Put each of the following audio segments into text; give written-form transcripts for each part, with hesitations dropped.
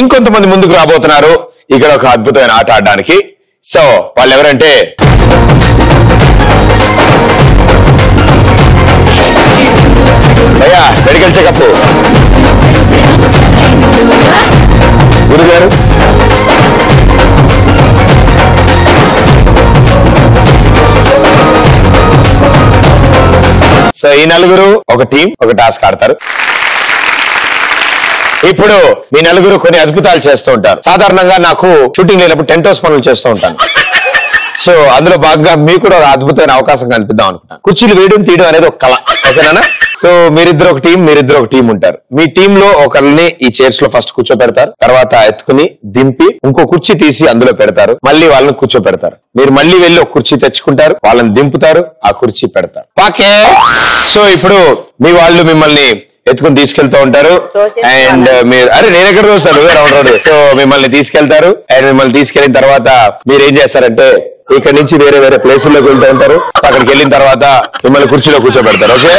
ఇంకొంతమంది ముందుకు రాబోతున్నారు ఇక్కడ ఒక అద్భుతమైన ఆట ఆడడానికి. సో వాళ్ళు ఎవరంటే భయ్యా మెడికల్ చెకప్ గురుగారు. సో ఈ నలుగురు ఒక టీం, ఒక టాస్క్ ఆడతారు. ఇప్పుడు మీ నలుగురు కొన్ని అద్భుతాలు చేస్తూ ఉంటారు. సాధారణంగా నాకు షూటింగ్ లేనప్పుడు 10 toes పనులు చేస్తూ ఉంటాను. సో అందులో భాగంగా మీకు కూడా ఒక అద్భుతమైన అవకాశం కల్పిద్దాం అనుకుంటాను. కుర్చీలు వేయడం తీయడం అనేది ఒక కళ, ఓకేనా? సో మీరిద్దరు ఒక టీం, మీరిద్దరు ఒక టీం ఉంటారు. మీ టీం లో ఒకరిని ఈ చైర్స్ లో ఫస్ట్ కూర్చోపెడతారు, తర్వాత ఎత్తుకుని దింపి ఇంకో కుర్చీ తీసి అందులో పెడతారు, మళ్ళీ వాళ్ళని కూర్చోపెడతారు. మీరు మళ్ళీ వెళ్ళి ఒక కుర్చీ తెచ్చుకుంటారు, వాళ్ళని దింపుతారు, ఆ కుర్చీ పెడతారు. ఓకే. సో ఇప్పుడు మీ వాళ్ళు మిమ్మల్ని ఎత్తుకుని తీసుకెళ్తూ ఉంటారు. అండ్ మీరు నేను ఎక్కడ చూస్తాను రౌండ్ రౌండ్. సో మిమ్మల్ని తీసుకెళ్తారు. అండ్ మిమ్మల్ని తీసుకెళ్లిన తర్వాత మీరు ఏం చేస్తారంటే ఇక్కడ నుంచి వేరే వేరే ప్లేసుల్లోకి వెళ్తూ ఉంటారు. అక్కడికి వెళ్ళిన తర్వాత మిమ్మల్ని కుర్చీలో కూర్చోబెడతారు. ఓకే,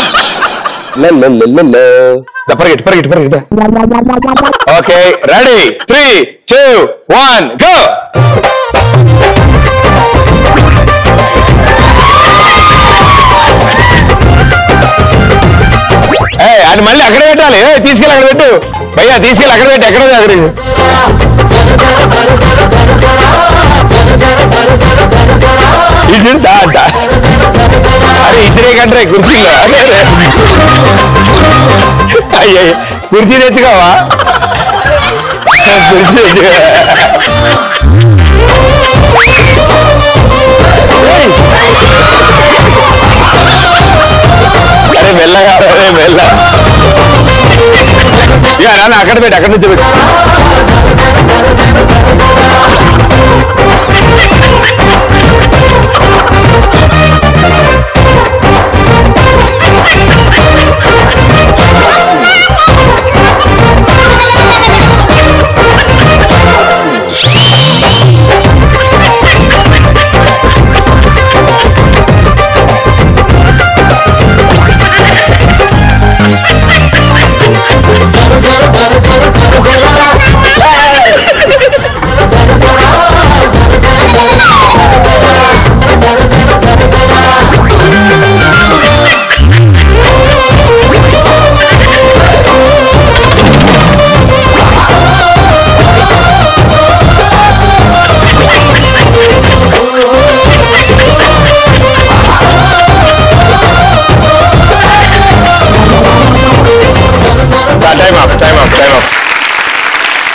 పరిగెట్టు. Okay, ready, 3, 2, 1 go. అది మళ్ళీ అక్కడ పెట్టాలి. తీసుకెళ్ళి అక్కడ పెట్టు భయ్యా, తీసుకెళ్ళి అక్కడ పెట్టి. ఎక్కడ అక్కడ అరే ఇసిరే కంటే కుర్చీలో అయ్యో కుర్చీ తెచ్చుకోవా, కుర్చీ తెచ్చుకో. అరే మెల్లగా, అరే మెల్ల. ఇక నాన్న అక్కడ పెట్టి, అక్కడి నుంచి పెట్టి.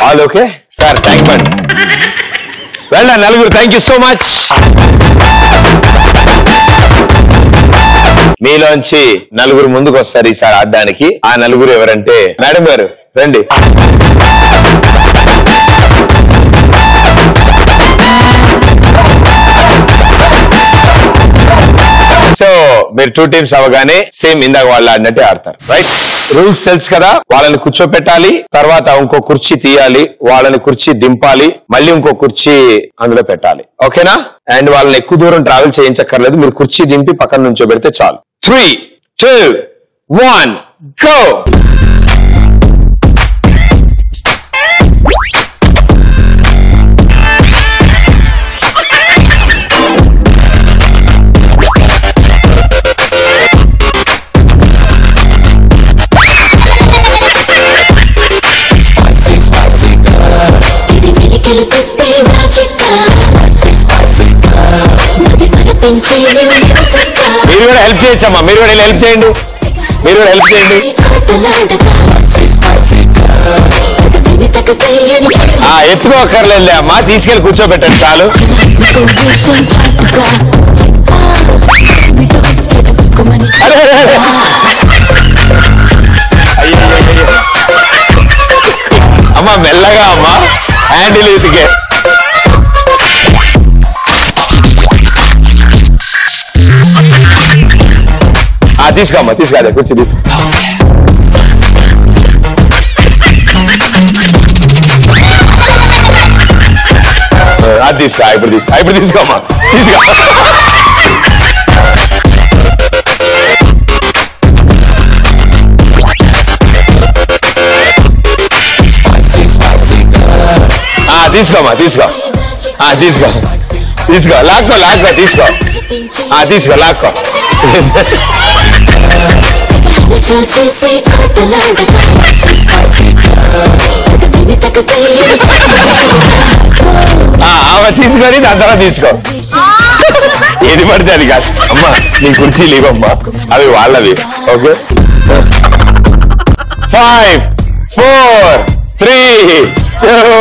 All okay sir, thank you. వెళ్ళండి నలుగురు, థ్యాంక్ యూ సో మచ్. మీలోంచి నలుగురు ముందుకు వస్తారు ఈసారి ఆడడానికి. ఆ నలుగురు ఎవరంటే మేడం గారు రండి. సో మీరు 2 teams అవగానే సేమ్ ఇందాక వాళ్ళు ఆడినట్టే ఆడతారు. రైట్, రూల్స్ తెలుసు కదా. వాళ్ళని కూర్చోపెట్టాలి, తర్వాత ఇంకో కుర్చీ తీయాలి, వాళ్ళని కుర్చీ దింపాలి, మళ్ళీ ఇంకో కుర్చీ అందులో పెట్టాలి. ఓకేనా? అండ్ వాళ్ళని ఎక్కువ దూరం ట్రావెల్ చేయించక్కర్లేదు. మీరు కుర్చీ దింపి పక్కన నుంచో పెడితే చాలు. 3, 2, 1 గో. మీరు కూడా హెల్ప్ చేయొచ్చమ్మా, మీరు కూడా హెల్ప్ చేయండి, మీరు కూడా హెల్ప్ చేయండి. ఎత్తుకోకర్లేదులే అమ్మా, తీసుకెళ్ళి కూర్చోబెట్టండి చాలు. అమ్మా మెల్లగా అమ్మా, హ్యాండిల్ ఇదికే. తీసుకోమ్మా, తీసుకో, కూర్చో తీసుకో. అది తీసుకో, ఇప్పుడు తీసుకోమ్మా, తీసుకో. తీసుకోమ్మా తీసుకో తీసుకో తీసుకో లాక్కో లాక్కో తీసుకో తీసుకో లాక్కో తీసుకొని దాని తర్వాత తీసుకో ఏది పడితే అది కాదు అమ్మా నీ కుర్చీ లేవమ్మా అవి వాళ్ళవి ఓకే 5 4 3 2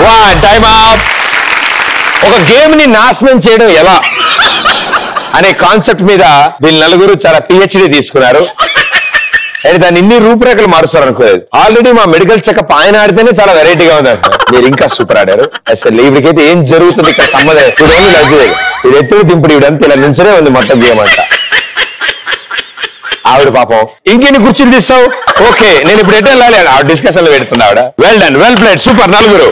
1 టైమ్ అప్ ఒక గేమ్ ని నాశనం చేయడం ఎలా అనే కాన్సెప్ట్ మీద వీళ్ళు నలుగురు చాలా పిహెచ్డి తీసుకున్నారు అయితే దాన్ని ఇన్ని రూపురేఖలు మారుస్తారు అనుకోలేదు ఆల్రెడీ మా మెడికల్ చెకప్ ఆయన ఆడితేనే చాలా వెరైటీగా ఉన్నారు మీరు ఇంకా సూపర్ ఆడారు అసలు ఇవిడికైతే ఏం జరుగుతుంది ఇక్కడ సంబంధం ఇది ఎత్తుడు దింపుడు ఇవిడంతా ఇలా నుంచనే ఉంది మొత్తం గేమ్ అంతా ఆవిడ పాపం ఇంకెన్ని కుర్చీలు తీస్తావు ఓకే నేను ఇప్పుడు ఎటు వెళ్ళాలి ఆవిడ డిస్కషన్ లో పెడుతున్నా ఆవిడ well done well played super నలుగురు